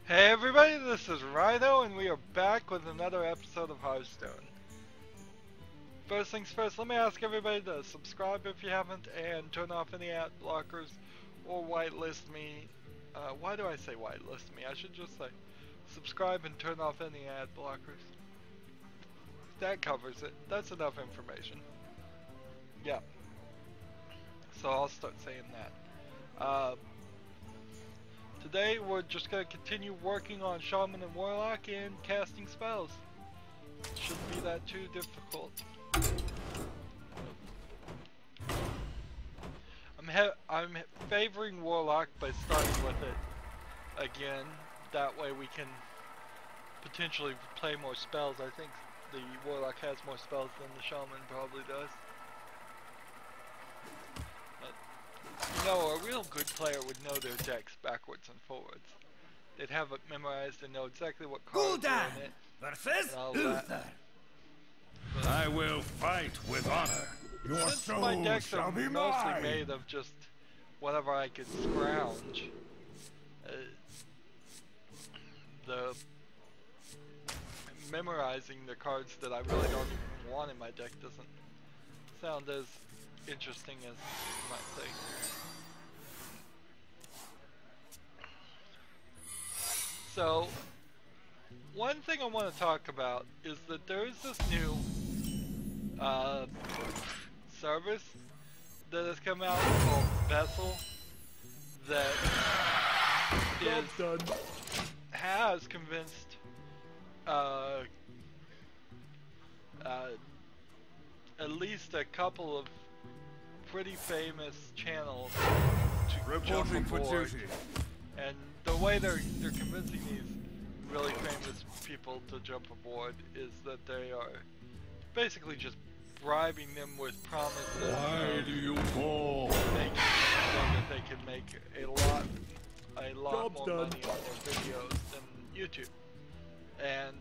Hey everybody, this is Rydo, and we are back with another episode of Hearthstone. First things first, let me ask everybody to subscribe if you haven't, and turn off any ad blockers, or whitelist me. Why do I say whitelist me? I should just say subscribe and turn off any ad blockers. That covers it. That's enough information. Yeah. So I'll start saying that. Today we're just going to continue working on Shaman and Warlock and casting spells. Shouldn't be that too difficult. I'm favoring Warlock by starting with it again. That way we can potentially play more spells. I think the Warlock has more spells than the Shaman probably does. You know, a real good player would know their decks backwards and forwards. They'd have it memorized and know exactly what cards are in it. Versus And all that. I will fight with honor. Your Since soul my decks shall are be mostly mine. made of just whatever I could scrounge, the memorizing the cards that I really don't even want in my deck doesn't sound as interesting as you might think. So, one thing I want to talk about is that there is this new service that has come out called Vessel that has convinced at least a couple of pretty famous channels to jump aboard. And the way they're convincing these really famous people to jump aboard is that they are basically just bribing them with promises Why do you fall? making it so that they can make a lot more money on their videos than YouTube. And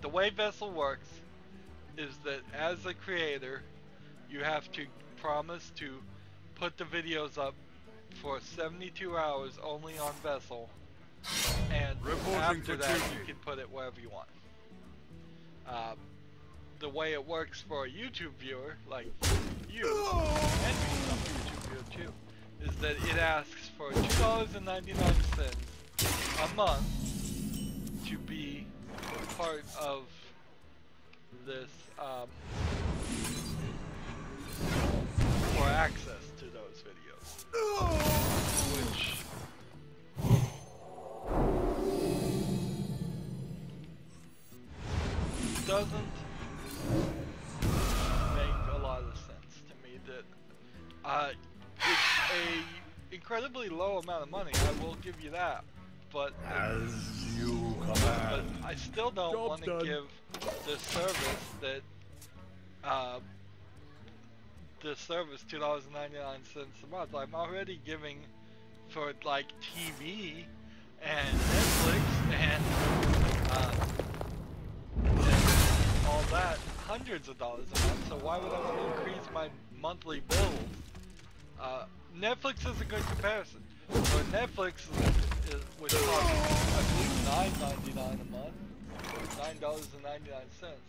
the way Vessel works is that as a creator, you have to promise to put the videos up for 72 hours only on Vessel, and after that you can put it wherever you want. The way it works for a YouTube viewer like you, and me, I'm a YouTube viewer too, is that it asks for $2.99 a month to be part of this, for access to those videos, which doesn't make a lot of sense to me. That it's a incredibly low amount of money, I will give you that, but As you command. but I still don't want to give this service that this service $2.99 a month. I'm already giving for like TV and Netflix and all that hundreds of dollars a month. So why would I want to increase my monthly bills? Netflix is a good comparison. For Netflix, which costs I believe $9.99 a month, $9.99,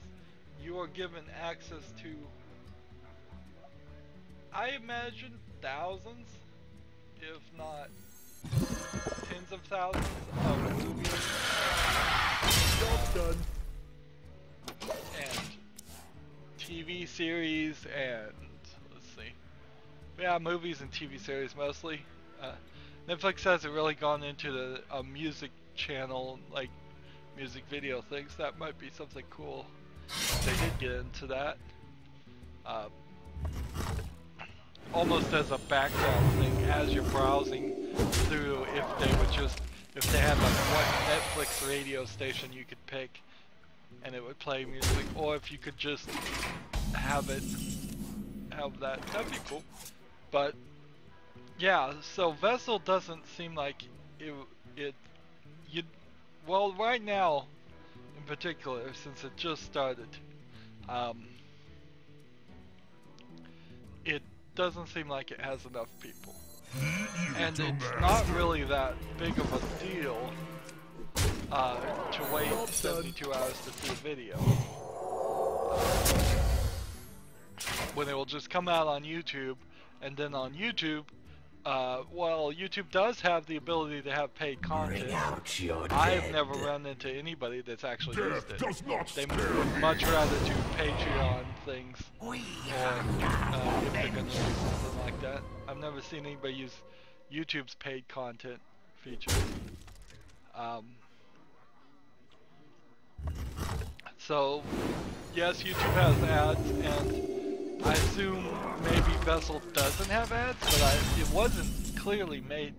you are given access to, I imagine, thousands, if not tens of thousands of movies. And TV series and, let's see, yeah, movies and TV series mostly. Netflix hasn't really gone into a music channel, like music video things. That might be something cool. They did get into that. Almost as a background thing as you're browsing through, if they had like one Netflix radio station you could pick and it would play music, or if you could just have that, that'd be cool. But yeah, so Vessel doesn't seem like well, right now in particular, since it just started, it doesn't seem like it has enough people. and it's not really that big of a deal to wait 72 hours to see a video. When it will just come out on YouTube, and then on YouTube, well, YouTube does have the ability to have paid content. I've never run into anybody that's actually used it. They would much rather do Patreon things, or if they're gonna do something like that. I've never seen anybody use YouTube's paid content feature. So, yes, YouTube has ads, and I assume maybe Vessel doesn't have ads, but it wasn't clearly made.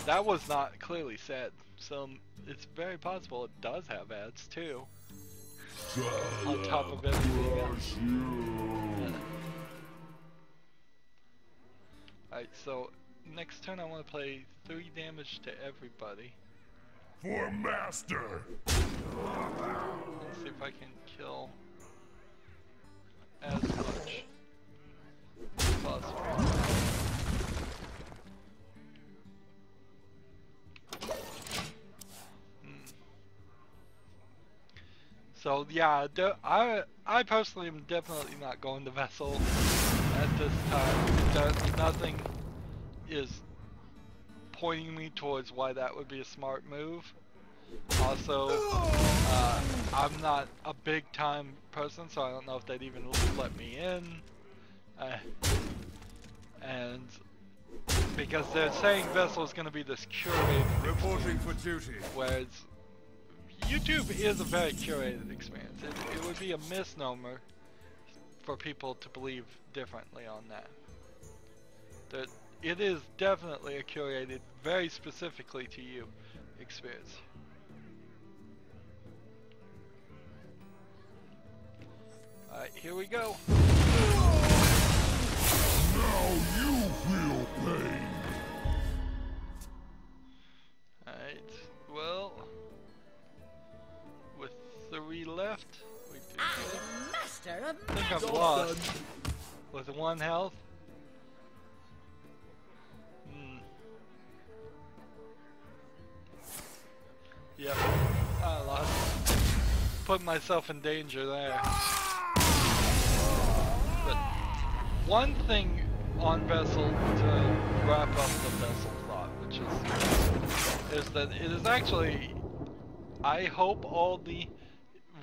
That was not clearly said. So it's very possible it does have ads too. On top of everything else. Alright, so next turn I want to play 3 damage to everybody. For master. Let's see if I can kill as much as possible. So yeah, I personally am definitely not going to Vessel at this time. Nothing is pointing me towards why that would be a smart move. Also, I'm not a big time person, so I don't know if they'd even let me in. And because they're saying Vessel is going to be this curated Reporting for duty. Whereas YouTube is a very curated experience. It would be a misnomer for people to believe differently on that. That it is definitely a curated, very specifically to you experience. Alright, here we go. Now you feel pain. Alright, well, with 3 left, we do Master of I think I've lost with 1 health. Yep, I lost. Put myself in danger there. But one thing on Vessel to wrap up the Vessel thought, which is that it is actually, I hope all the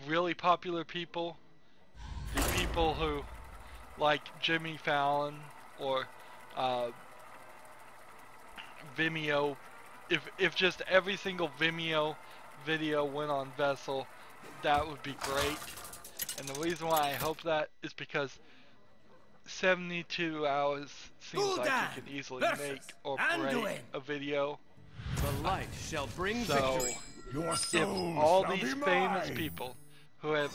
really popular people, the people who like Jimmy Fallon or Vimeo, if just every single Vimeo video went on Vessel, that would be great. And the reason why I hope that is because 72 hours seems like you can easily make or break a video. The light shall bring So victory. Your if soul all shall these be famous mine. people who have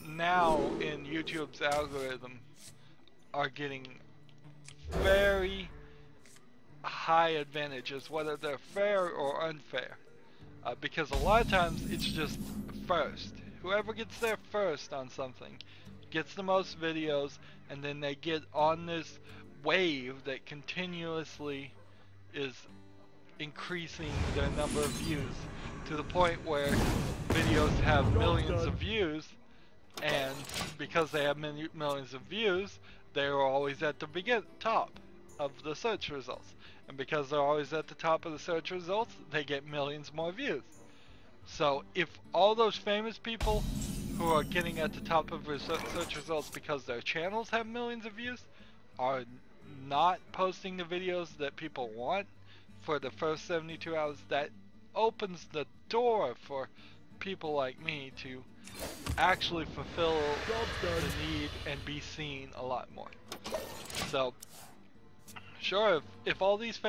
now in YouTube's algorithm are getting very high advantages, whether they're fair or unfair, because a lot of times it's just first. Whoever gets there first on something gets the most videos, and then they get on this wave that continuously is increasing their number of views to the point where videos have millions of views, and because they have millions of views, they are always at the top of the search results. And because they're always at the top of the search results, they get millions more views. So if all those famous people who are getting at the top of search results because their channels have millions of views are not posting the videos that people want for the first 72 hours, that opens the door for people like me to actually fulfill the need and be seen a lot more. So sure, if all these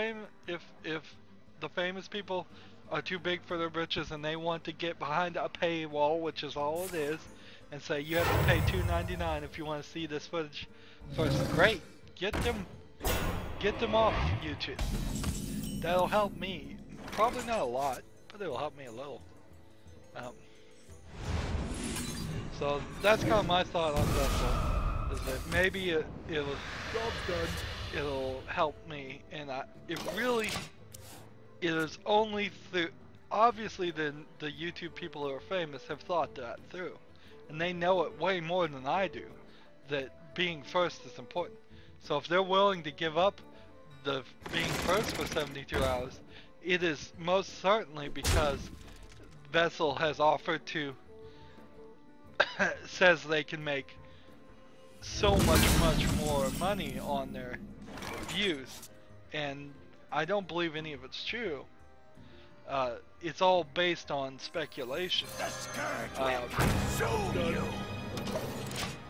if the famous people are too big for their britches and they want to get behind a paywall, which is all it is, and say you have to pay $2.99 if you want to see this footage first, great, get them off YouTube. That'll help me. Probably not a lot, but it'll help me a little. So that's kind of my thought on Vessel, is that maybe it was it'll help me, and it really, it is only through, obviously the YouTube people who are famous have thought that through, and they know it way more than I do, that being first is important. So if they're willing to give up the being first for 72 hours, it is most certainly because Vessel has offered to, says they can make so much more money on their views, and I don't believe any of it's true. It's all based on speculation.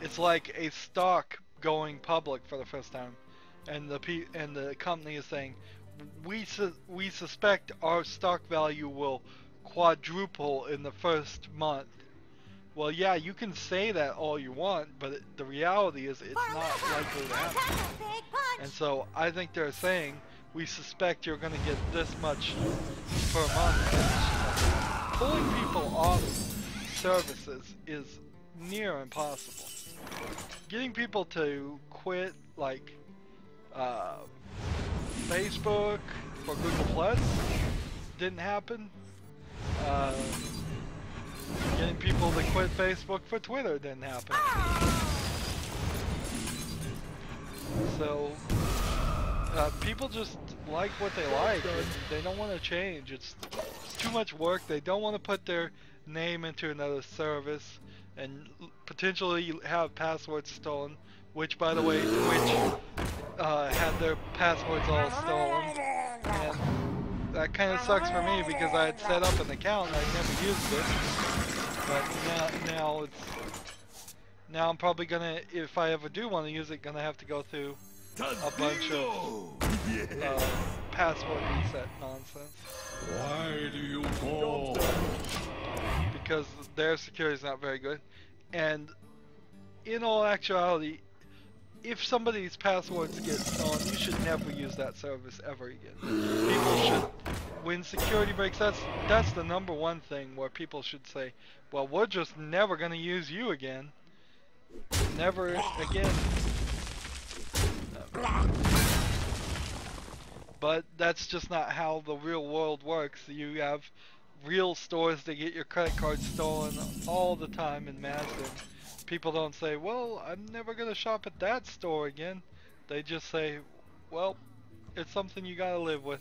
It's like a stock going public for the first time, and the company is saying, we suspect our stock value will quadruple in the first month. Well, yeah, you can say that all you want, but the reality is it's not likely to happen. And so I think they're saying, we suspect you're going to get this much per month. Pulling people off services is near impossible. Getting people to quit, like, Facebook for Google Plus didn't happen. Getting people to quit Facebook for Twitter didn't happen. So, people just like what they like, and they don't want to change. It's too much work. They don't want to put their name into another service and potentially have passwords stolen, which, by the way, Twitch had their passwords all stolen, and that kind of sucks for me because I had set up an account and I never used it. But now I'm probably gonna, if I ever do want to use it, gonna have to go through a bunch of password reset nonsense. Why do you call? Because their security is not very good, and in all actuality, if somebody's passwords get stolen, you should never use that service ever again. People should, when security breaks, that's the number one thing where people should say, well, we're just never going to use you again. Never again. But that's just not how the real world works. You have real stores that get your credit card stolen all the time in Mazda. People don't say, well, I'm never going to shop at that store again. They just say, well, it's something you gotta live with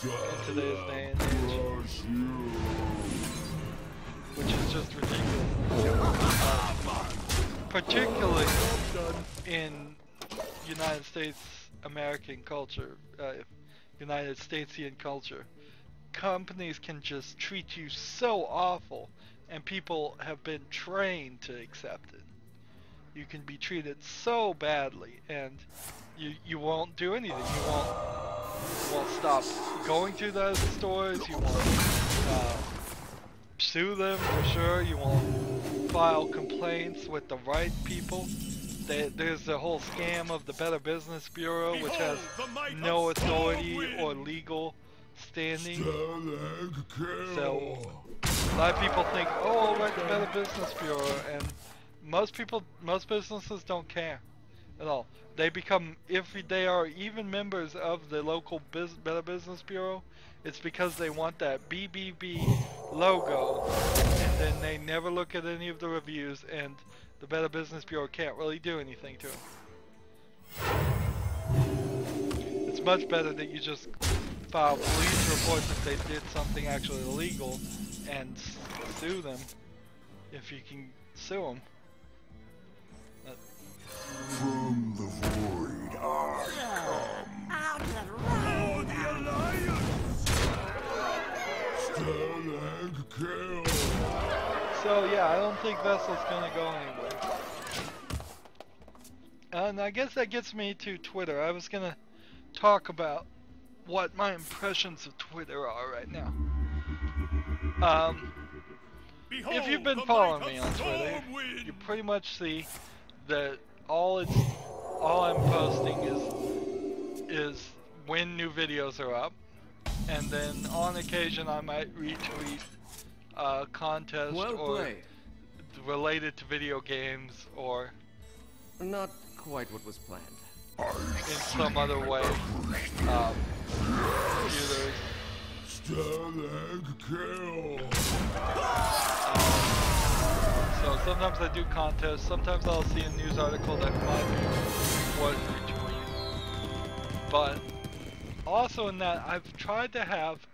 in today's day and age. Which is just ridiculous. Particularly in United States American culture, United Statesian culture. Companies can just treat you so awful, and people have been trained to accept it. You can be treated so badly, and you won't do anything. You won't stop going to those stores. You won't sue them for sure. You won't file complaints with the right people. There's the whole scam of the Better Business Bureau, which has no authority or legal standing. So a lot of people think, oh, I'll write the Better Business Bureau, and most businesses don't care at all. They become, if they are even members of the local Better Business Bureau, it's because they want that BBB logo, and then they never look at any of the reviews, and the Better Business Bureau can't really do anything to them. It's much better that you just file police reports if they did something actually illegal, and sue them if you can sue them. From the void I come. The Alliance! Stand and kill! So yeah, I don't think Vessel's gonna go anywhere. And I guess that gets me to Twitter. I was gonna talk about what my impressions of Twitter are right now. If you've been following me on Twitter, you pretty much see that all I'm posting is when new videos are up, and then on occasion I might retweet a contest related to video games, or not quite what was planned. in some other way. Computers. So sometimes I do contests, sometimes I'll see a news article that might be worth retweeting. But also in that, I've tried to have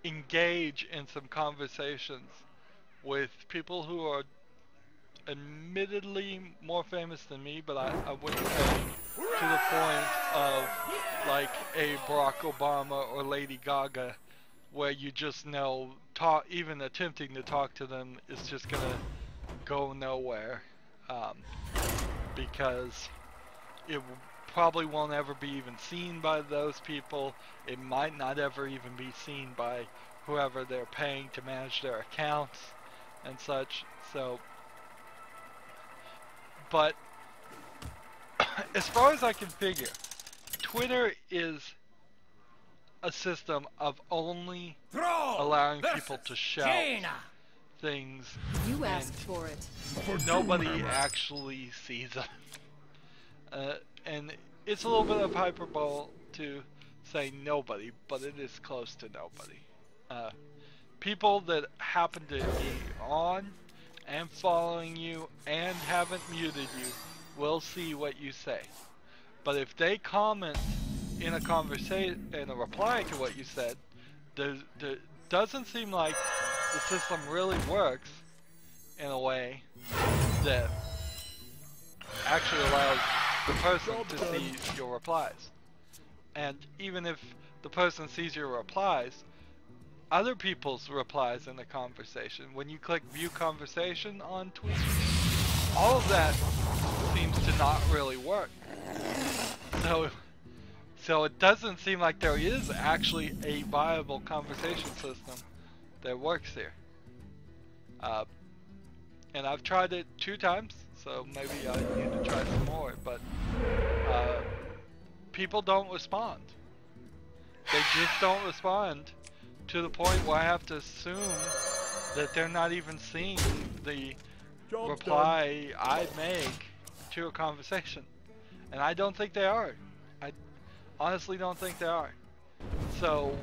engage in some conversations with people who are admittedly more famous than me, but I wouldn't say to the point of like a Barack Obama or Lady Gaga, where you just know even attempting to talk to them is just gonna go nowhere, because it probably won't ever be even seen by those people. It might not ever even be seen by whoever they're paying to manage their accounts and such. So, but as far as I can figure, Twitter is a system of only allowing people to shout things. You asked for it. Nobody actually sees them. And it's a little bit of hyperbole to say nobody, but it is close to nobody. People that happen to be on and following you and haven't muted you will see what you say. But if they comment in a conversation, in a reply to what you said, there doesn't seem like the system really works in a way that actually allows the person to see your replies. And even if the person sees your replies, other people's replies in the conversation, when you click view conversation on tweets, all of that seems to not really work. So it doesn't seem like there is actually a viable conversation system that works here. And I've tried it 2 times, so maybe I need to try some more, but people don't respond. They just don't respond, to the point where I have to assume that they're not even seeing the reply I make to a conversation. And I don't think they are. I honestly don't think they are. So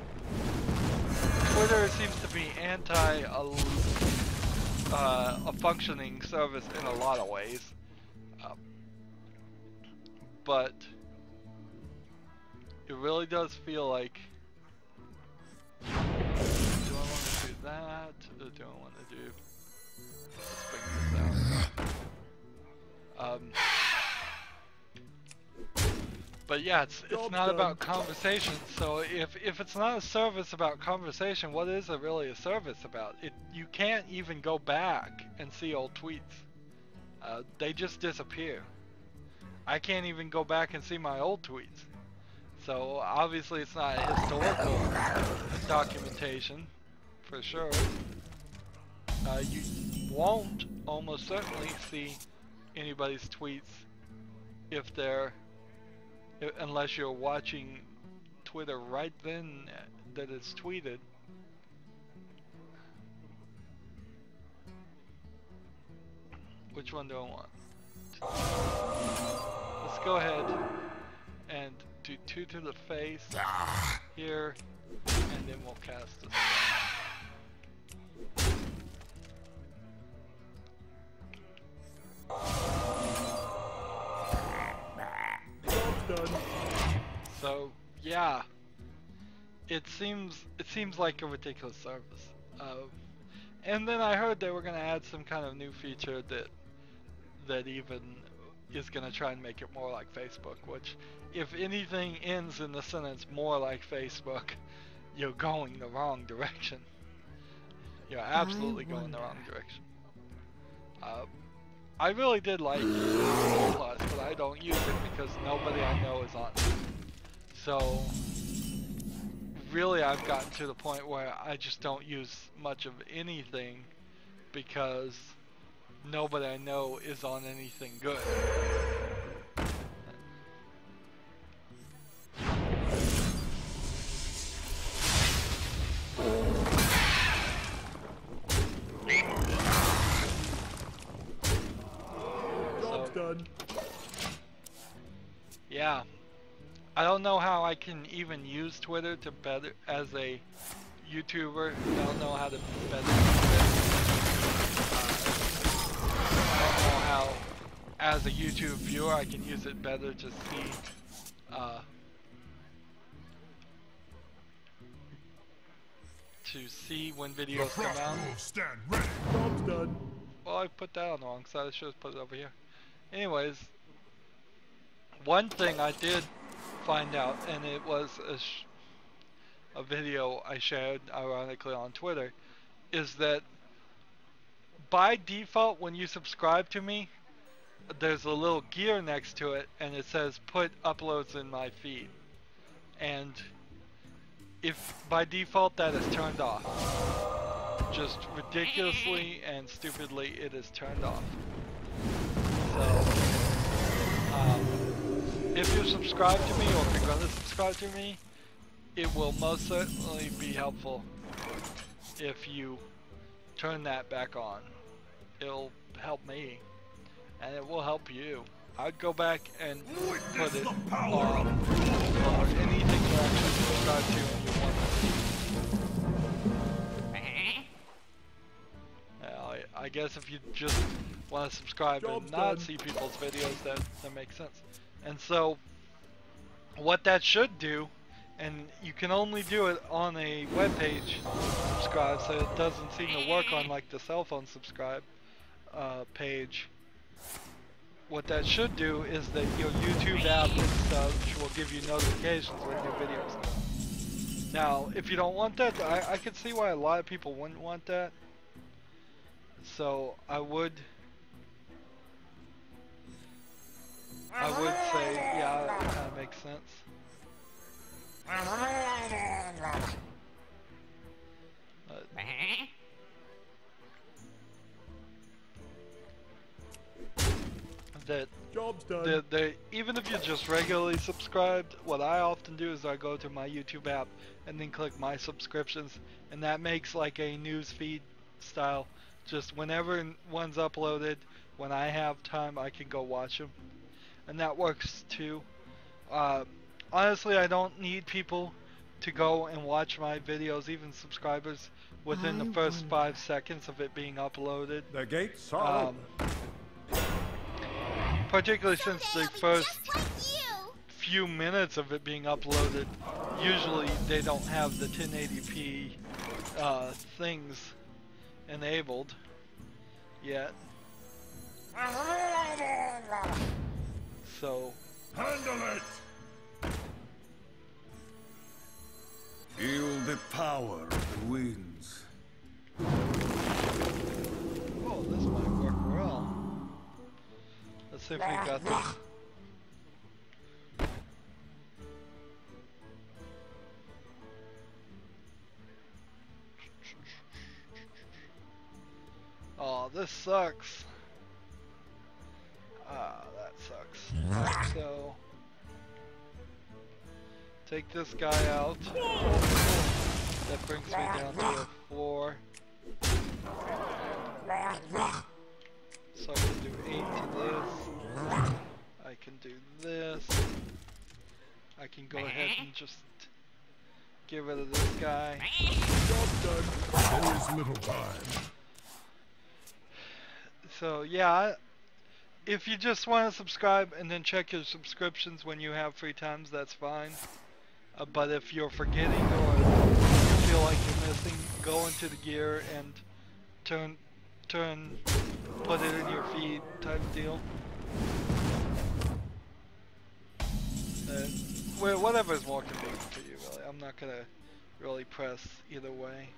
Twitter seems to be anti a functioning service in a lot of ways. But it really does feel like, do I want to do that, or do I want to do, let's bring this out. But yeah, it's not about conversation. So if it's not a service about conversation, what is it really a service about? You can't even go back and see old tweets. They just disappear. I can't even go back and see my old tweets. So obviously it's not a historical documentation, for sure. You won't almost certainly see anybody's tweets if they're, unless you're watching Twitter right then that it's tweeted. Which one do I want? Let's go ahead and do 2 to the face here, and then we'll cast this. So yeah, it seems like a ridiculous service. And then I heard they were gonna add some kind of new feature that even is gonna try and make it more like Facebook, which, if anything ends in the sentence more like Facebook, you're going the wrong direction. You're absolutely going the wrong direction. I really did like Plus, but I don't use it because nobody I know is on it. So really I've gotten to the point where I just don't use much of anything because nobody I know is on anything good. So, done. I don't know how I can even use Twitter to better as a YouTuber. I don't know how to better use it. I don't know how, as a YouTube viewer, I can use it better to see when videos come out. Stand ready. Job's done. Well, I put that on the wrong side. I should have put it over here. Anyways, one thing I did find out, and it was a video I shared ironically on Twitter, is that by default when you subscribe to me, there's a little gear next to it and it says put uploads in my feed, and if by default that is turned off, just ridiculously and stupidly it is turned off. So if you subscribe to me, or if you're going to subscribe to me, it will most certainly be helpful if you turn that back on. It'll help me, and it will help you. I'd go back and put it on anything you actually subscribe to and you want to see. I guess if you just want to subscribe and not see people's videos, that makes sense. And so, what that should do, and you can only do it on a web page subscribe, so it doesn't seem to work on like the cell phone subscribe page. What that should do is that your YouTube app and such will give you notifications when new videos come. Now, if you don't want that, I can see why a lot of people wouldn't want that. So I would say, yeah, that kind of makes sense. That Job's done. even if you're just regularly subscribed, what I often do is I go to my YouTube app and then click my subscriptions, and that makes like a news feed style. Just whenever one's uploaded, when I have time, I can go watch them, and that works too. Honestly, I don't need people to go and watch my videos, even subscribers, within the first 5 seconds of it being uploaded. The gates are open. Particularly since the first few minutes of it being uploaded, usually they don't have the 1080p things enabled yet. So handle it. Feel the power of the winds. oh, this might work well. Let's see if we got this. Oh, this sucks. That sucks. So, take this guy out. That brings me down to a 4. So I can do 8 to this. I can do this. I can go ahead and just get rid of this guy. Job done. There is little time. So yeah, if you just want to subscribe and then check your subscriptions when you have free times, that's fine. But if you're forgetting or you feel like you're missing, go into the gear and put it in your feed type deal. Whatever is more convenient for you, really. I'm not gonna really press either way,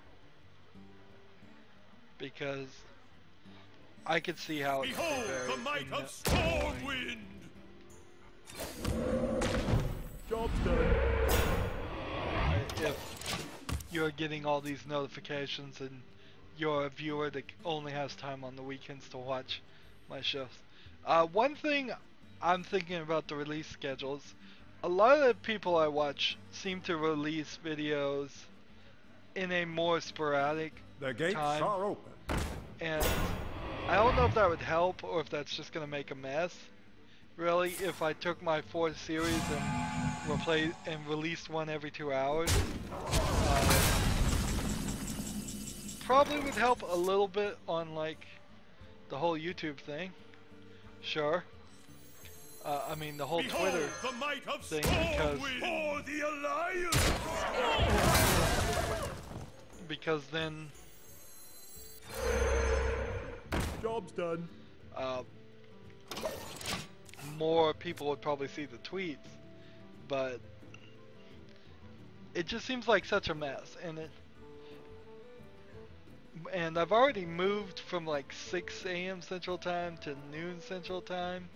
because I could see how it's Behold very the might of annoying. Stormwind. Job's done. If you're getting all these notifications and you're a viewer that only has time on the weekends to watch my shows. One thing I'm thinking about the release schedules, a lot of the people I watch seem to release videos in a more sporadic The gates time, are open. and I don't know if that would help or if that's just going to make a mess. really, if I took my 4 series and released one every 2 hours, probably would help a little bit on like the whole YouTube thing. Sure. I mean the whole Behold Twitter the might of thing, because for the Alliance. then Job's done. more people would probably see the tweets, but it just seems like such a mess, and I've already moved from like 6 a.m. Central Time to noon Central Time,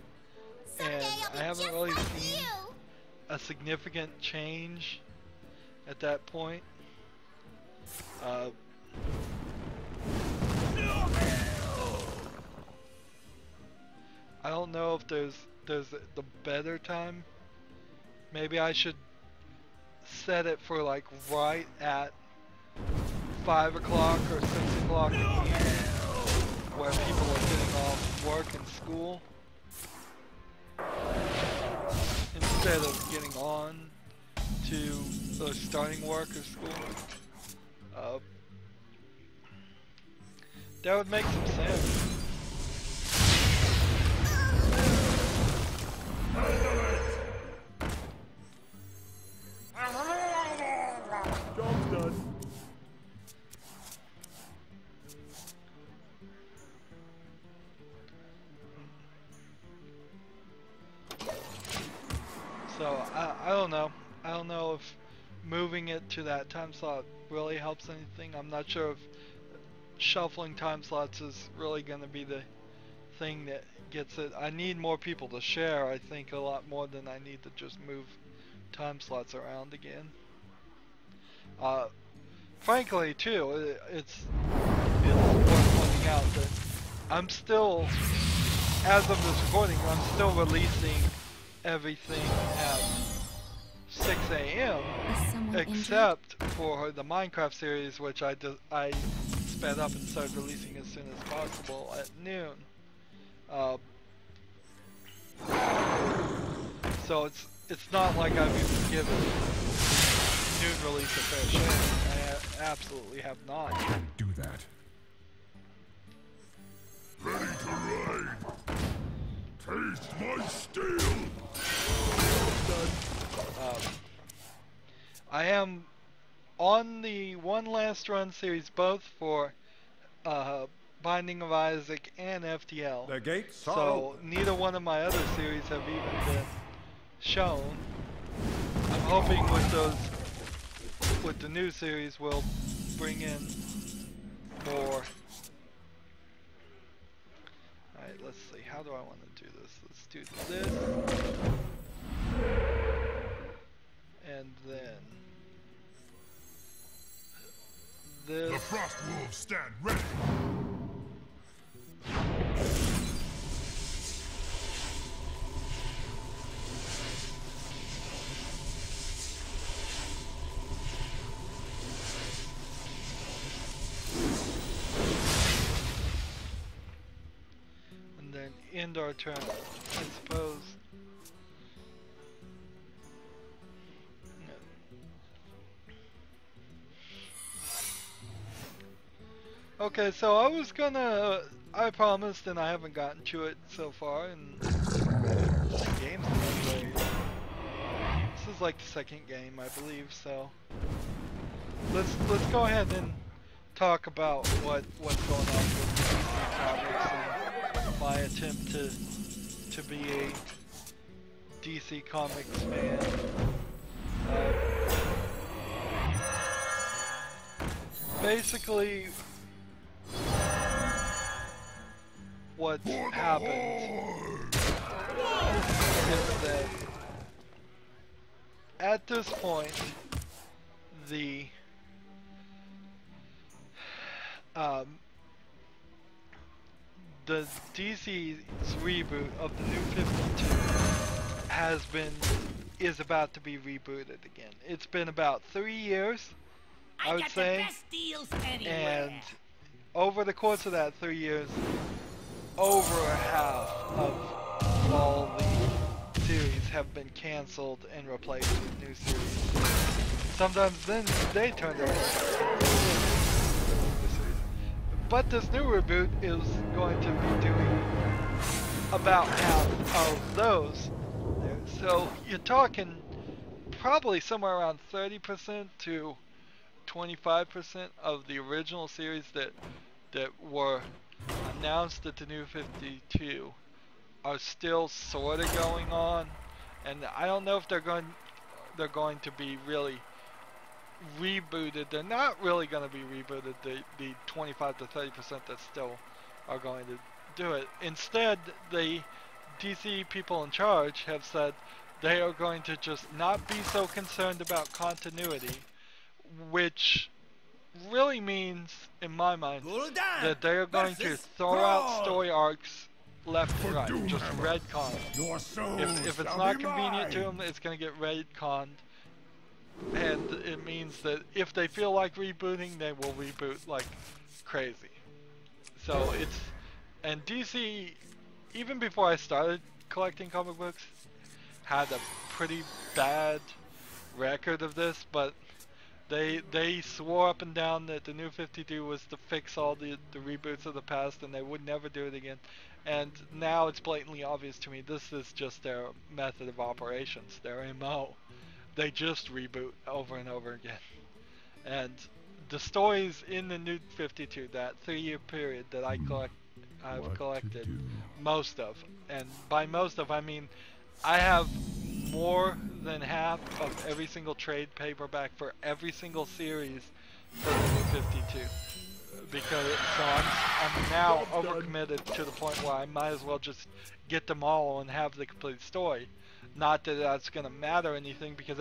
and I haven't really seen a significant change at that point. I don't know if there's the better time. Maybe I should set it for like right at 5 o'clock or 6 o'clock in the evening, where people are getting off work and school, instead of getting on to starting work or school. That would make some sense. Job's done. So I don't know. I don't know if moving it to that time slot really helps anything. I'm not sure if shuffling time slots is really going to be the thing that gets it. I need more people to share, I think, a lot more than I need to just move time slots around again. Frankly, too, it's worth pointing out that I'm still, as of this recording, I'm still releasing everything at 6 a.m. except for the Minecraft series, which I sped up and started releasing as soon as possible at noon. So it's not like I've even given noon release a fair share. I absolutely have not. Do that. Ready to ride. Taste my steel. I am on the One Last Run series, both for Binding of Isaac and FTL. The gates are So open. neither one of my other series have even been shown. I'm hoping with the new series we'll bring in more. Alright, let's see. How do I want to do this? Let's do this. And then this. The Frost Wolves stand ready. And then end our turn, I suppose. Okay, so I promised, and I haven't gotten to it so far, and the game's not played. This is like the second game, I believe, so let's go ahead and talk about what's going on with the DC Comics and my attempt to be a DC Comics fan. Basically, what's happened is that at this point, the DC's reboot of the New 52 is about to be rebooted again. It's been about 3 years, I would say, the best deals anywhere. and over the course of that 3 years, over half of all the series have been canceled and replaced with new series. Sometimes then they turn around and cancel the series. But this new reboot is going to be doing about half of those. So you're talking probably somewhere around 30% to 25% of the original series that were announced at the new 52 are still sort of going on, and I don't know if they're going to be really rebooted. They're not really going to be rebooted. The 25 to 30% that still are going to do it. Instead, the DC people in charge have said they are going to just not be so concerned about continuity, which really means, in my mind, that they are going to throw out story arcs left and right, just retcon. If it's not convenient to them, it's going to get retconned, and it means that if they feel like rebooting, they will reboot like crazy. So it's, and DC, even before I started collecting comic books, had a pretty bad record of this, but they swore up and down that the new 52 was to fix all the reboots of the past and they would never do it again. And now it's blatantly obvious to me this is just their method of operations, their MO. They just reboot over and over again. And the stories in the new 52, that 3-year period that I've collected most of, and by most of I mean I have more than half of every single trade paperback for every single series for the new 52. Because so I'm now overcommitted to the point where I might as well just get them all and have the complete story. Not that that's gonna matter anything, because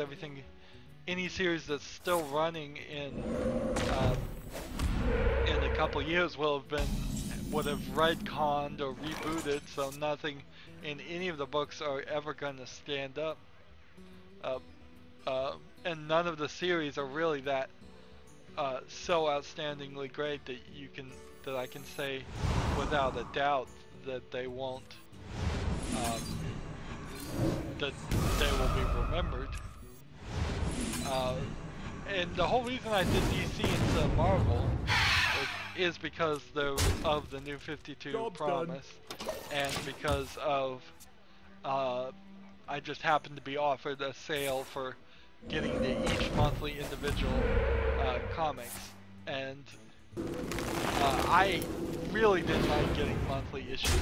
any series that's still running in a couple years would have retconned or rebooted, so nothing in any of the books are ever gonna stand up. And none of the series are really that so outstandingly great that I can say without a doubt that they won't that they will be remembered. And the whole reason I did DC instead of Marvel is because of the new 52 promise, and because of I just happened to be offered a sale for getting each monthly individual comics, and I really didn't like getting monthly issues.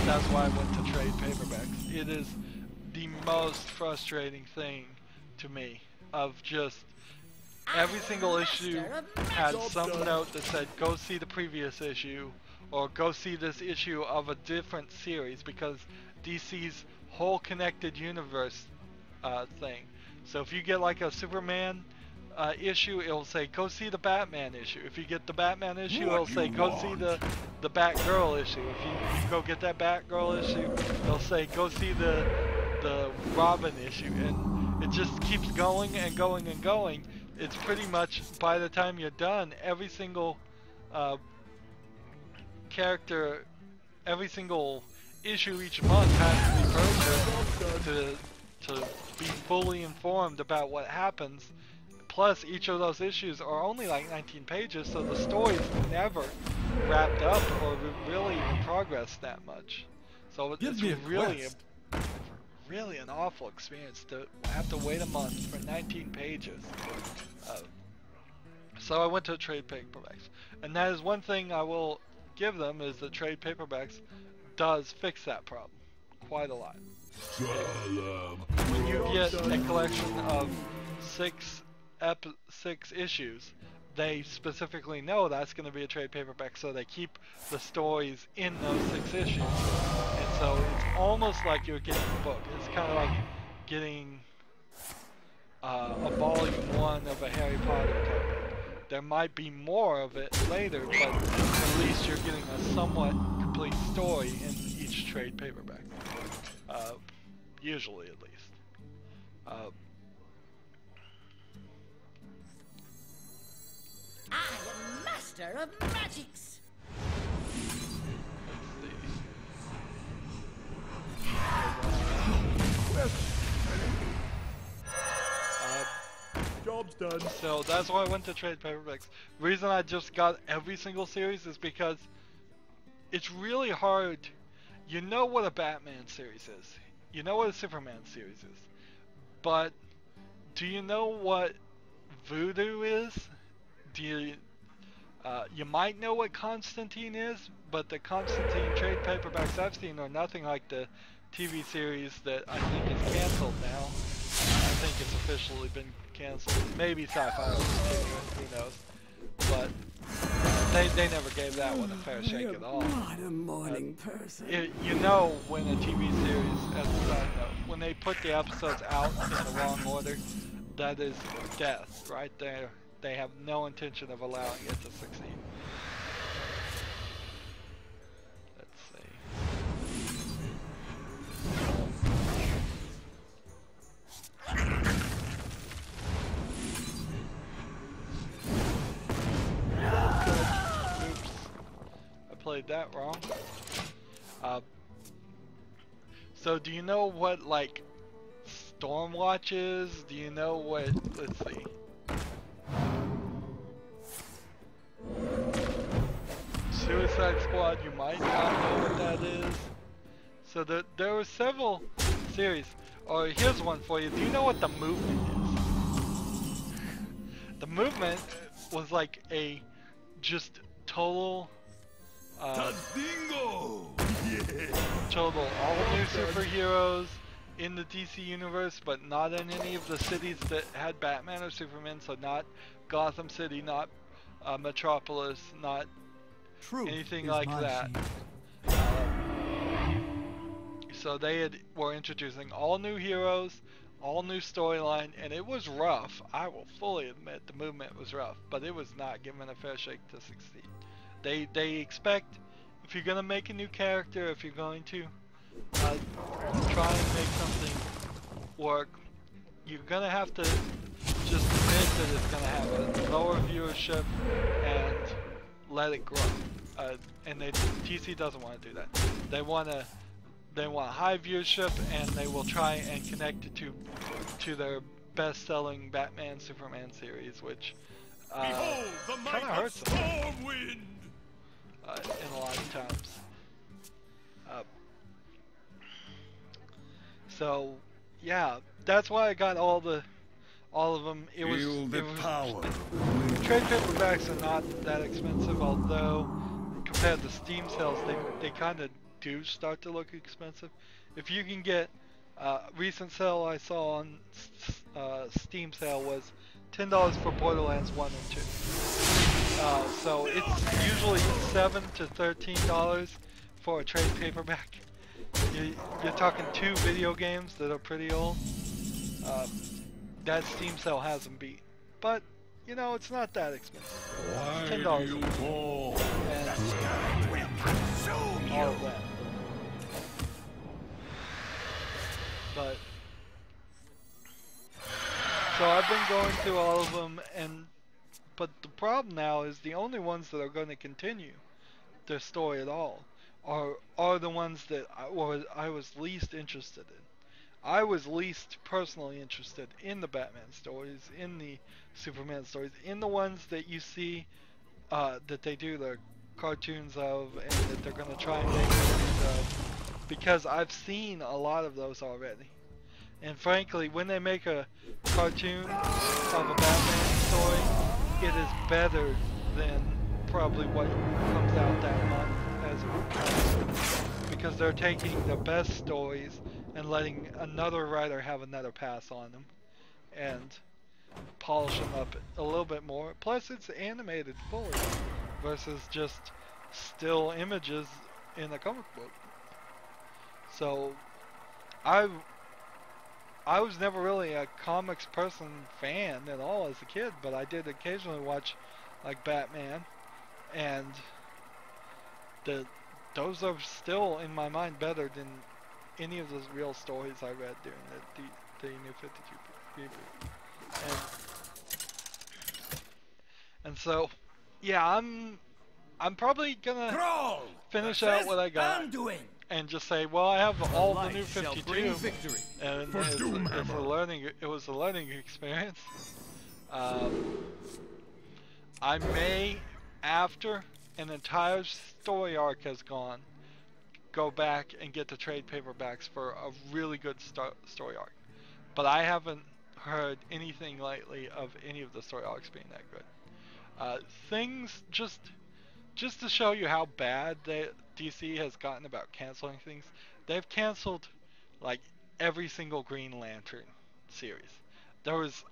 That's why I went to trade paperbacks. It is the most frustrating thing to me, of just every single issue had some note that said go see the previous issue or go see this issue of a different series, because DC's whole connected universe thing. So if you get like a Superman issue, it'll say go see the Batman issue. If you get the Batman issue, it'll say go see the Batgirl issue. If you go get that Batgirl issue, it'll say go see the Robin issue, and it just keeps going and going and going. It's pretty much, by the time you're done, every single character, every single issue each month has to be purchased to be fully informed about what happens. Plus, each of those issues are only like 19 pages, so the story's never wrapped up or really in progress that much. So it's really an awful experience to have to wait a month for 19 pages. So I went to trade paperbacks, and that is one thing I will give them, is that trade paperbacks does fix that problem quite a lot. When you get a collection of six issues, they specifically know that's going to be a trade paperback, so they keep the stories in those 6 issues. And so it's almost like you're getting a book. It's kind of like getting a volume 1 of a Harry Potter type book. There might be more of it later, but at least you're getting a somewhat complete story in each trade paperback. Usually, at least. I am master of magics. Job's done. So that's why I went to trade paperbacks. Reason I just got every single series is because it's really hard. You know what a Batman series is. You know what a Superman series is. But do you know what Voodoo is? Do you you might know what Constantine is, but the Constantine trade paperbacks I've seen are nothing like the TV series that I think is canceled now. I think it's officially been canceled. Maybe Sci-Fi will continue it, who knows. But they never gave that one a fair shake at all. Not a morning person. You know when a TV series, as a side note, when they put the episodes out in the wrong order, that is death right there. They have no intention of allowing it to succeed. Let's see. Oops. I played that wrong. So do you know what, like, Stormwatch is? Do you know what, let's see. Suicide Squad, you might not know what that is. So there were several series. Or here's one for you. Do you know what the Movement is? The Movement was like a just total total all new superheroes in the DC universe, but not in any of the cities that had Batman or Superman. So not Gotham City, not Metropolis, not anything like that. So they were introducing all new heroes, all new storyline, and it was rough. I will fully admit the Movement was rough, but it was not given a fair shake to succeed. They expect, if you're gonna make a new character, if you're going to try and make something work, you're gonna have to just admit that it's gonna have a lower viewership and let it grow. And DC doesn't want to do that. They want high viewership, and they will try and connect it to their best-selling Batman Superman series, which kind of hurts them in a lot of times. So yeah, that's why I got all of them. It was power. Trade paperbacks are not that expensive, although compared to Steam sales, they kind of do start to look expensive. If you can get recent sale I saw on Steam sale was $10 for Borderlands 1 and 2. So it's usually $7 to $13 for a trade paperback. You're talking 2 video games that are pretty old. That Steam sale has them beat. But you know, it's not that expensive. It's $10 and all of that. But so I've been going through all of them, but the problem now is the only ones that are going to continue their story at all are the ones that I was least interested in. I was least personally interested in the Batman stories, in the Superman stories, in the ones that you see that they do the cartoons of, and that they're going to try and make movies of, because I've seen a lot of those already. And frankly, when they make a cartoon of a Batman story, it is better than probably what comes out that month as a cartoon, because they're taking the best stories and letting another writer have another pass on them and polish them up a little bit more. Plus it's animated fully versus just still images in a comic book. So I was never really a comics person fan at all as a kid, but I did occasionally watch like Batman, and those are still in my mind better than any of those real stories I read during the New 52 reboot. And so yeah, I'm probably gonna finish out what I got and just say, well, I have all the New 52, and it was a learning experience. I may, after an entire story arc has gone, go back and get the trade paperbacks for a really good story arc. But I haven't heard anything lately of any of the story arcs being that good. Things just to show you how bad DC has gotten about canceling things. They've canceled like every single Green Lantern series. There was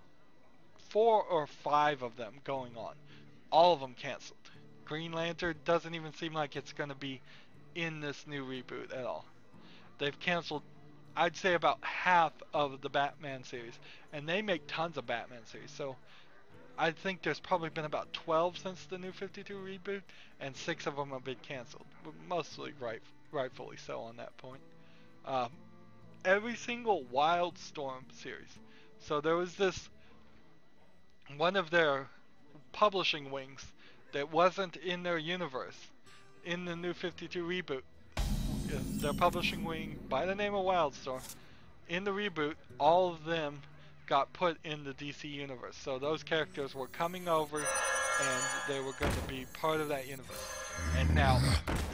4 or 5 of them going on. All of them canceled. Green Lantern doesn't even seem like it's going to be in this new reboot at all. They've canceled, I'd say, about half of the Batman series, and they make tons of Batman series. So I think there's probably been about 12 since the New 52 reboot, and 6 of them have been canceled, but mostly rightfully so on that point. Every single Wildstorm series. So there was this, one of their publishing wings that wasn't in their universe in the New 52 reboot. Their publishing wing by the name of Wildstorm, in the reboot, all of them got put in the DC universe. So those characters were coming over and they were going to be part of that universe. And now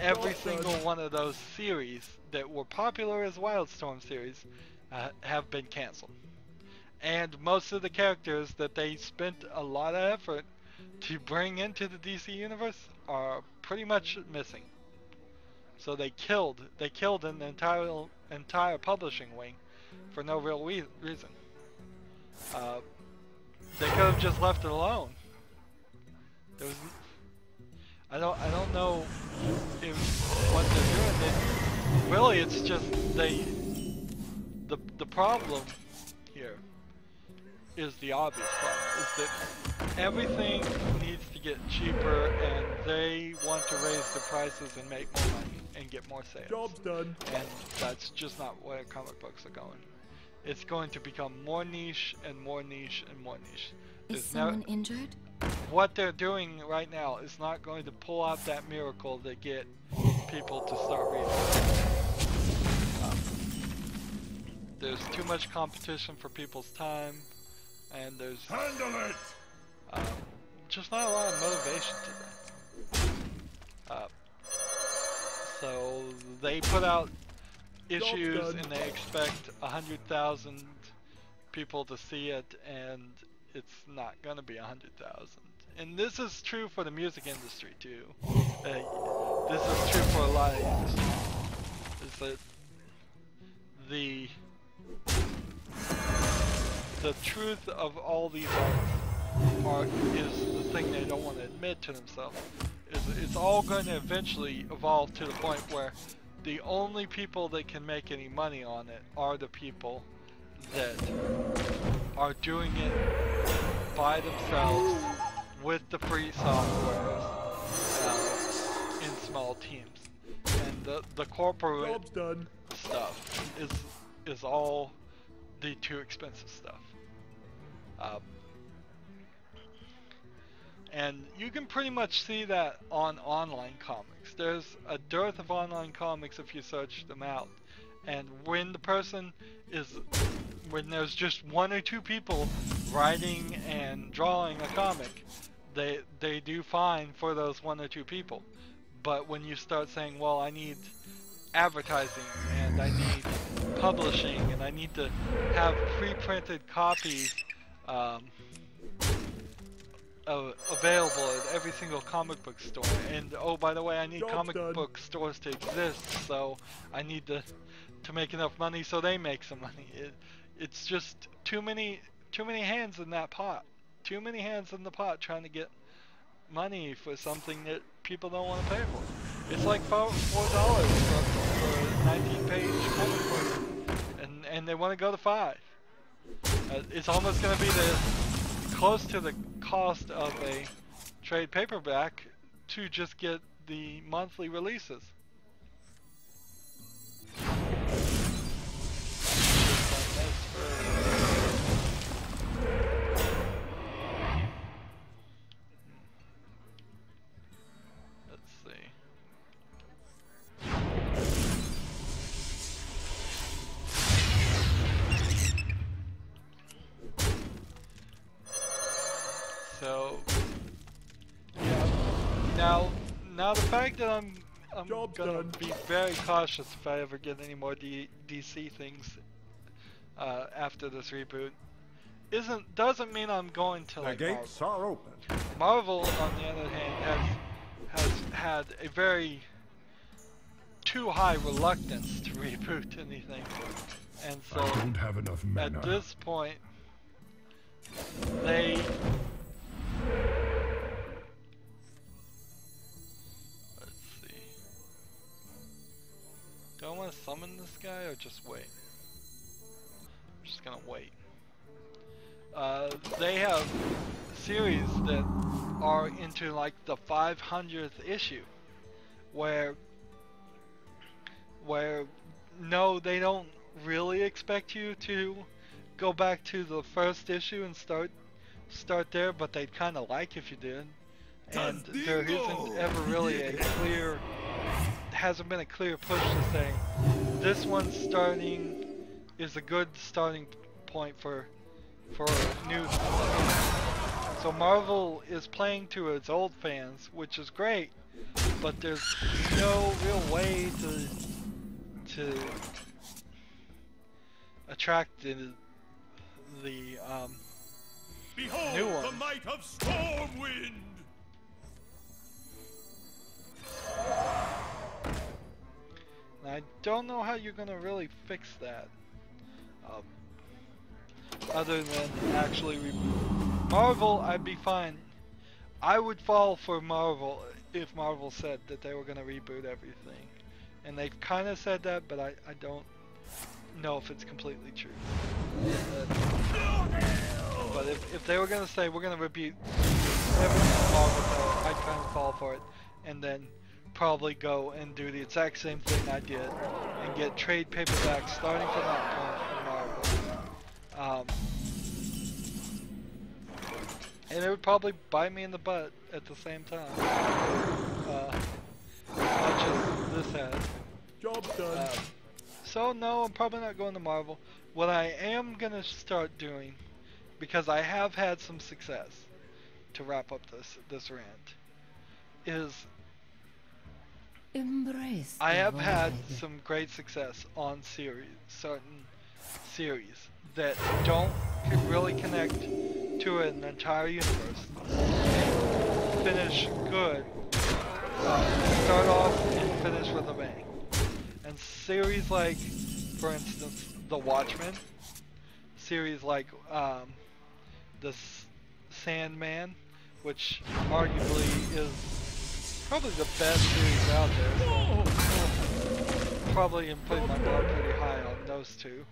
every single one of those series that were popular as Wildstorm series have been canceled. And most of the characters that they spent a lot of effort to bring into the DC universe are pretty much missing. So they killed an entire publishing wing for no real reason. They could have just left it alone. There was, I don't know if what they're doing. Really, it's just the problem here is the obvious problem, is that everything needs to get cheaper, and they want to raise the prices and make more money and get more sales. Job's done. And that's just not where comic books are going. It's going to become more niche and more niche and more niche. Is someone injured? What they're doing right now is not going to pull out that miracle to get people to start reading. There's too much competition for people's time, and there's just not a lot of motivation to that. So they put out issues and they expect 100,000 people to see it, and it's not gonna be 100,000. And this is true for the music industry too. This is true for a lot of industries. Is that the truth of all these art is the thing they don't want to admit to themselves. It's all going to eventually evolve to the point where the only people that can make any money on it are the people that are doing it by themselves with the free software in small teams. And the corporate stuff is all the too expensive stuff. And you can pretty much see that on online comics. There's a dearth of online comics if you search them out. And when there's just 1 or 2 people writing and drawing a comic, they do fine for those 1 or 2 people. But when you start saying, well, I need advertising and I need publishing and I need to have pre-printed copies available at every single comic book store, and oh, by the way, I need comic book stores to exist, so I need to make enough money so they make some money. It's just too many hands in that pot. Too many hands in the pot trying to get money for something that people don't want to pay for. It's like $4 for a 19-page comic book, and they want to go to 5. It's almost going to be close to the cost of a trade paperback to just get the monthly releases. Let's see. Now the fact that I'm Job's gonna done. be very cautious if I ever get any more DC things after this reboot doesn't mean I'm going to The like gates Marvel. are open. Marvel, on the other hand, has had a very too high reluctance to reboot anything, and so I don't have enough mana. at this point they let's see. Do I want to summon this guy or just wait? I'm just gonna wait. They have series that are into like the 500th issue, where no, they don't really expect you to go back to the first issue and start there, but they'd kind of like if you did. And there isn't ever really hasn't been a clear push to say this one is a good starting point for new. So Marvel is playing to its old fans, which is great, but there's no real way to attract the Behold new one. the might of Stormwind! And I don't know how you're gonna really fix that, other than actually Marvel. I'd be fine. I would fall for Marvel if Marvel said that they were gonna reboot everything, and they've kind of said that, but I don't know if it's completely true. But if they were gonna say we're gonna reboot everything Marvel does, I'd kind of fall for it, and then probably go and do the exact same thing I did and get trade paperbacks starting from that point from Marvel. And it would probably bite me in the butt at the same time, much as this has. Job's done. So no, I'm probably not going to Marvel. What I am gonna start doing, because I have had some success, to wrap up this rant, is Embrace I the have had void. some great success on certain series that don't really connect to an entire universe. Finish good. Start off and finish with a bang. And series like, for instance, The Watchmen, series like the Sandman, which arguably is probably the best series out there. So probably am putting my bar pretty high on those two.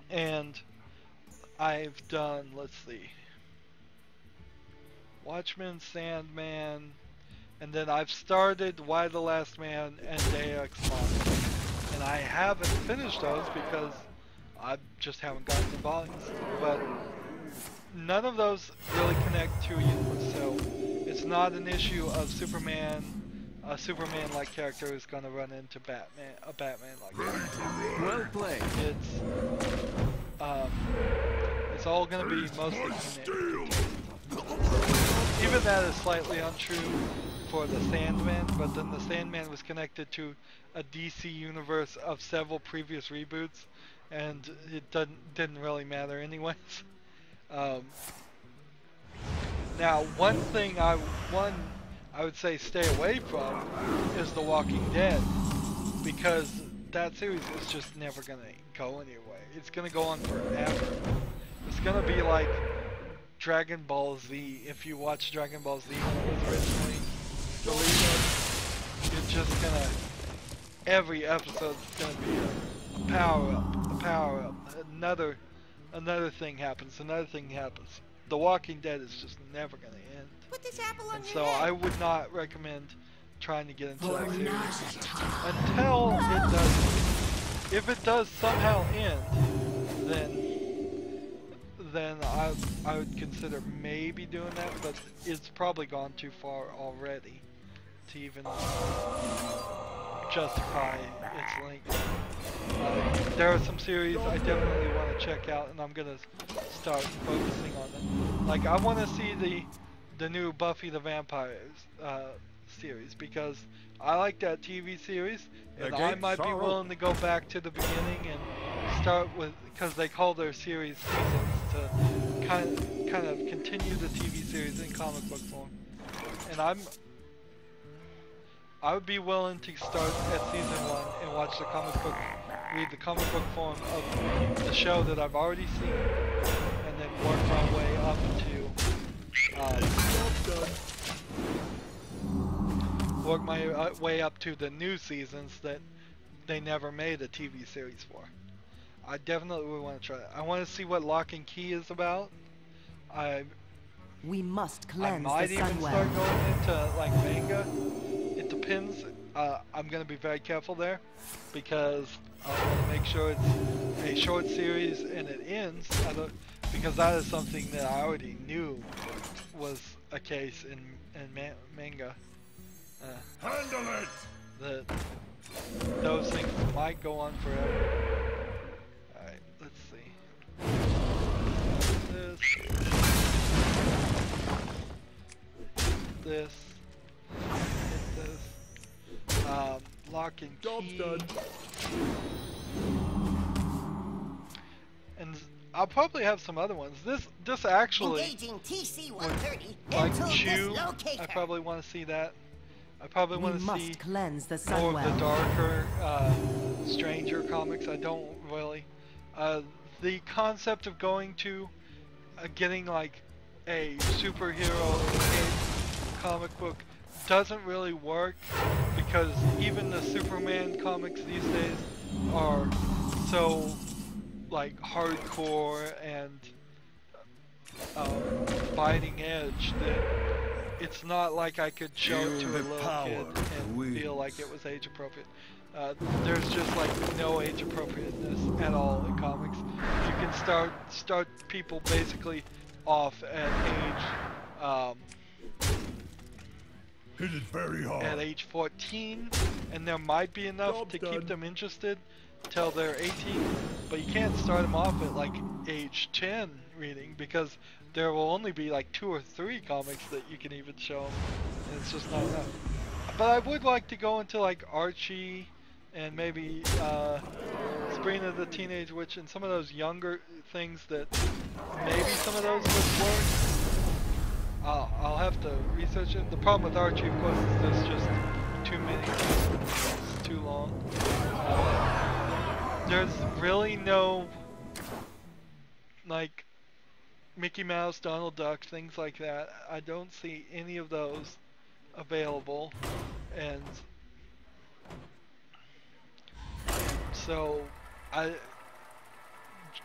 And I've done, let's see, Watchmen, Sandman, and then I've started Why the Last Man and Deus Ex Machina. And I haven't finished those because I just haven't gotten the volumes. But none of those really connect to a universe, so it's not an issue of a Superman-like character is going to run into a Batman-like character. Well played. It's all going to be mostly connected. Even that is slightly untrue for the Sandman, but then the Sandman was connected to a DC universe of several previous reboots, and it didn't really matter anyways. Now, one thing I would say stay away from is The Walking Dead, because that series is just never gonna go anywhere. It's gonna go on forever. It's gonna be like Dragon Ball Z. If you watch Dragon Ball Z when it was originally deleted, you're just gonna, every episode's gonna be a power up, another thing happens, The Walking Dead is just never gonna end. Put this apple on And your so head. I would not recommend trying to get into that series until it does. If it does somehow end, then I would consider maybe doing that, but it's probably gone too far already to even justify its length. There are some series I definitely want to check out, and I'm gonna start focusing on them. Like, I want to see the new Buffy the Vampire series, because I like that TV series, and I might be willing to go back to the beginning and start with, because they call their series seasons, to kind of continue the TV series in comic book form. And I would be willing to start at season 1 and watch the comic book, read the comic book form of the show that I've already seen, and then work my way up to the new seasons that they never made a TV series for. I definitely would want to try it. I want to see what Lock and Key is about. We must I cleanse might the even Sunwell. start going into like manga. It depends. I'm gonna be very careful there because I want to make sure it's a short series and it ends. Because that is something that I already knew was a case in manga. Handle it! That those things might go on forever. Alright, let's see. This. Lock and Key. Job's done. And I'll probably have some other ones. This actually, Engaging TC-130 like into Chew, dislocator. I probably want to see that. I probably want to see Cleanse the more of the Sunwell. darker, stranger comics. I don't really. The concept of going to, getting like a superhero comic book doesn't really work, because even the Superman comics these days are so like hardcore and biting edge that it's not like I could show it to a little kid and feel like it was age appropriate. There's just like no age appropriateness at all in comics. You can start people basically off at Hit it very hard. age 14, and there might be enough to keep them interested till they're 18, but you can't start them off at like age 10 reading, because there will only be like 2 or 3 comics that you can even show them, and it's just not enough. But I would like to go into like Archie and maybe Sabrina the Teenage Witch and some of those younger things that maybe some of those would work. I'll have to research it. The problem with Archie, of course, is there's just too many. It's too long. There's really no, like, Mickey Mouse, Donald Duck, things like that. I don't see any of those available, and so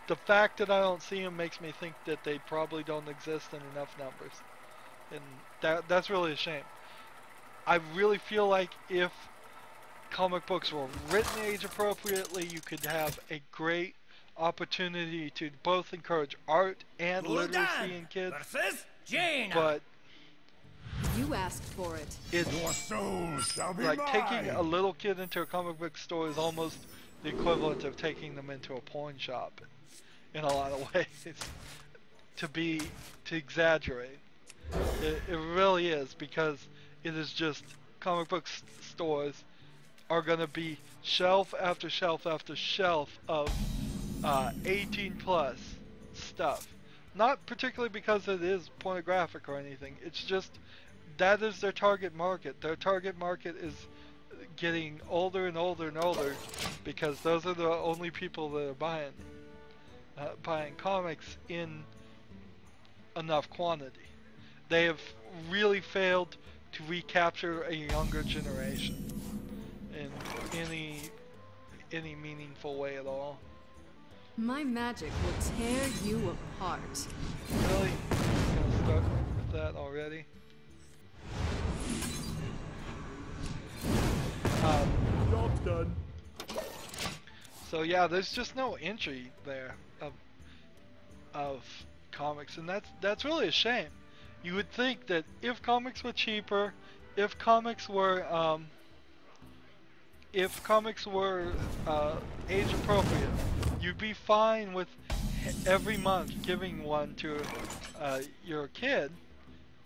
the fact that I don't see them makes me think that they probably don't exist in enough numbers, and that's really a shame. I really feel like if comic books were written age appropriately, you could have a great opportunity to both encourage art and literacy in kids. But you asked for it. It's Your soul shall be like mine. taking a little kid into a comic book store is almost the equivalent of taking them into a porn shop in a lot of ways. To exaggerate. It really is, because it is just comic book stores are going to be shelf after shelf after shelf of 18 plus stuff. Not particularly because it is pornographic or anything. It's just that is their target market. Their target market is getting older and older and older, because those are the only people that are buying comics in enough quantity. They have really failed to recapture a younger generation in any meaningful way at all. My magic will tear you apart. Really? I'm gonna start with that already. Job's done. So yeah, there's just no entry there of comics, and that's really a shame. You would think that if comics were cheaper, if comics were age appropriate, you'd be fine with every month giving one to your kid,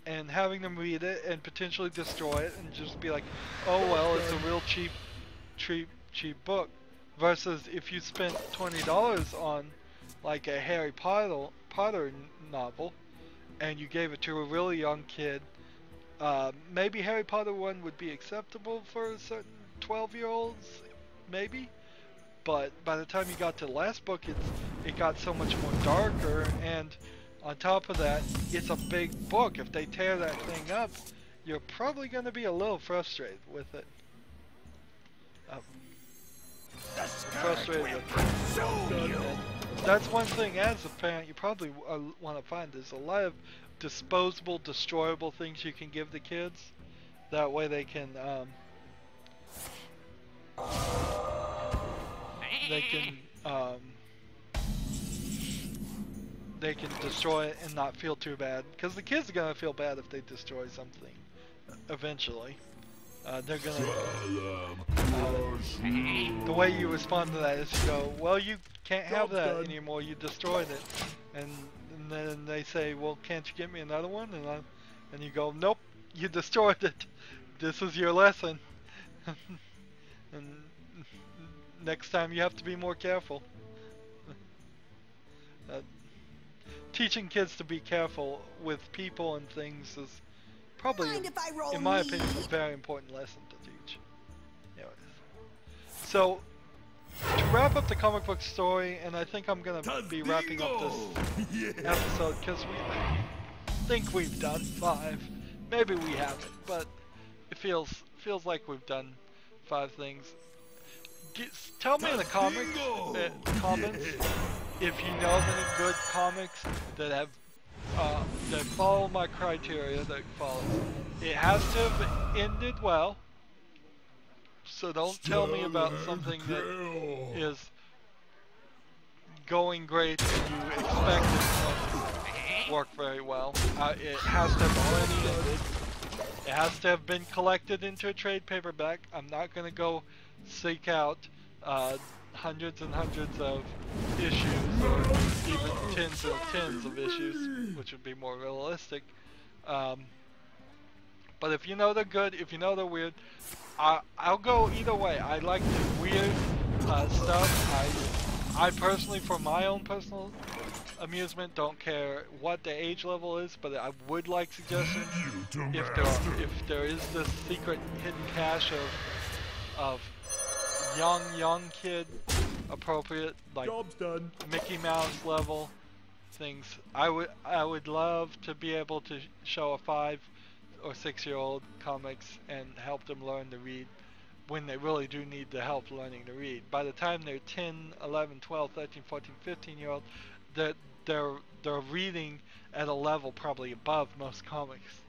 and having them read it and potentially destroy it and just be like, oh well, it's a real cheap book, versus if you spent $20 on like a Harry Potter novel and you gave it to a really young kid. Maybe Harry Potter 1 would be acceptable for certain 12-year-olds, maybe. But by the time you got to the last book, it got so much more darker, and on top of that, it's a big book. If they tear that thing up, you're probably going to be a little frustrated with it. Frustrated with it. That's one thing as a parent you probably want to find. There's a lot of disposable, destroyable things you can give the kids. That way they can they can destroy it and not feel too bad, because the kids are gonna feel bad if they destroy something eventually. They're gonna the way you respond to that is you go, well, you can't have that anymore, you destroyed it, and then they say, well, can't you get me another one? And you go, nope, you destroyed it, this is your lesson. And next time you have to be more careful. Teaching kids to be careful with people and things is probably, in my opinion, a very important lesson to teach. Anyways. So, to wrap up the comic book story, and I think I'm going to be wrapping up this episode, because I think we've done 5. Maybe we haven't, but it feels like we've done 5 things. Tell me in the comments if you know of any good comics that have that follow my criteria. That follows. It has to have ended well. So don't tell me about something that is going great and you expect it to work very well. It has to have already ended. It has to have been collected into a trade paperback. I'm not going to go seek out hundreds and hundreds of issues, or even tens of issues, which would be more realistic. But if you know they're good, if you know they're weird, I'll go either way. I like the weird stuff. I personally, for my own personal amusement, don't care what the age level is, but I would like suggestions if there is this secret hidden cache of young kid appropriate, like Mickey Mouse level things. I would love to be able to show a 5 or 6-year-old comics and help them learn to read when they really do need the help learning to read. By the time they're 10, 11, 12, 13, 14, 15-year-old, they're reading at a level probably above most comics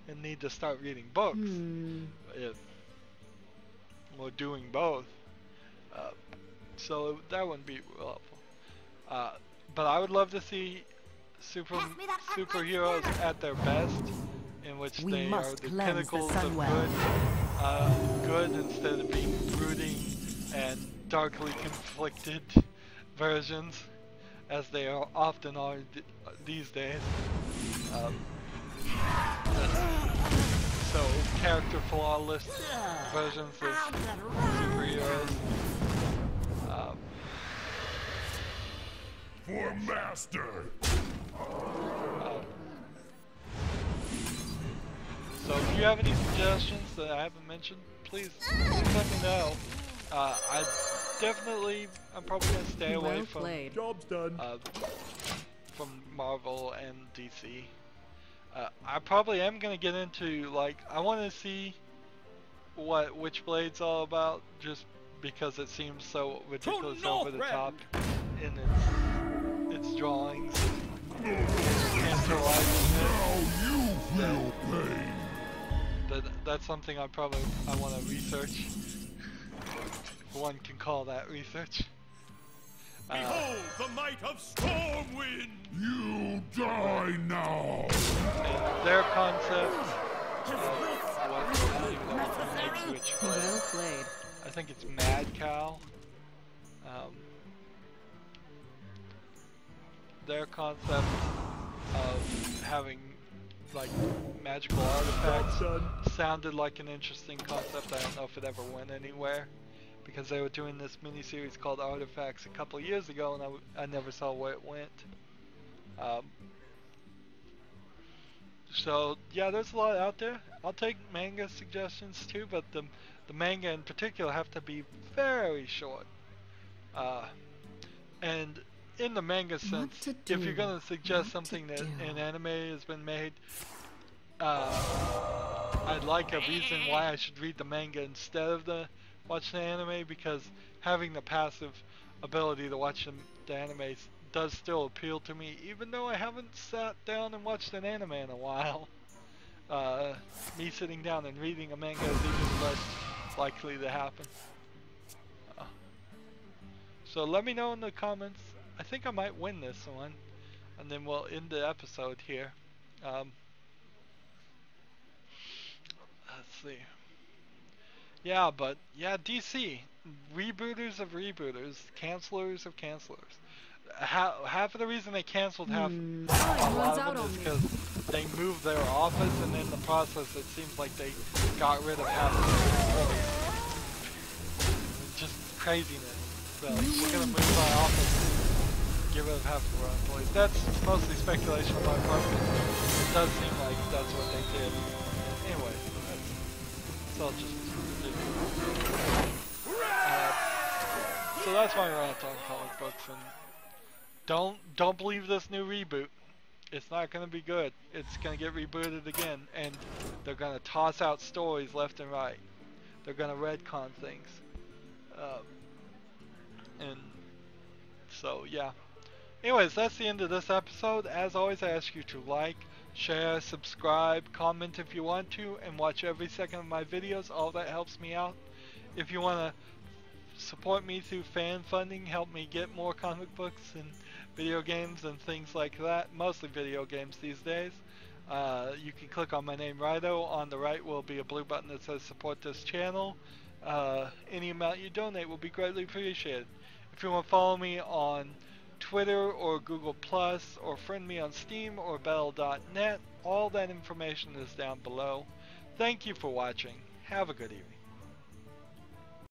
and need to start reading books. Or doing both. So that wouldn't be real helpful. But I would love to see superheroes at their best, in which they are the pinnacles of good instead of being brooding and darkly conflicted versions, as they often are these days. So character flawless versions of superheroes. For master. So if you have any suggestions that I haven't mentioned, please let me know. I'm probably gonna stay away from from Marvel and DC. I probably am gonna get into, like, I want to see what Witchblade's all about, just because it seems so ridiculous over the top in its drawings. That's something I want to research. If one can call that research. Behold the might of Stormwind! You die now! And their concept of what makes Witchblade. Well played. I think it's Mad Cow. Their concept of having like magical artifacts Done. sounded like an interesting concept. I don't know if it ever went anywhere, because they were doing this mini-series called Artifacts a couple years ago, and I never saw where it went. So yeah, there's a lot out there. I'll take manga suggestions too, but the manga in particular have to be very short. And in the manga sense, if you're gonna suggest something that an anime has been made, I'd like a reason why I should read the manga instead of watch the anime, because having the passive ability to watch the anime does still appeal to me, even though I haven't sat down and watched an anime in a while. Me sitting down and reading a manga is even less likely to happen. So let me know in the comments. I think I might win this one, and then we'll end the episode here. Let's see. Yeah, but yeah, DC, rebooters of rebooters, cancelers of cancelers. Half of the reason they canceled a lot of them is because they moved their office, and in the process it seems like they got rid of half of their employees. Just craziness. So we're gonna move our office and get rid of half of our employees. That's mostly speculation on my part, but it does seem like that's what they did. Anyway, it's all just ridiculous. So that's my rant on comic books, and don't believe this new reboot. It's not going to be good. It's going to get rebooted again, and they're going to toss out stories left and right. They're going to retcon things. And so, yeah. Anyways, that's the end of this episode. As always, I ask you to like, share, subscribe, comment if you want to, and watch every second of my videos. All that helps me out. If you want to support me through fan funding, help me get more comic books and video games and things like that, mostly video games these days, you can click on my name, Rydo. On the right will be a blue button that says support this channel. Any amount you donate will be greatly appreciated. If you want to follow me on Twitter or Google Plus, or friend me on Steam or Battle.net, all that information is down below. Thank you for watching. Have a good evening.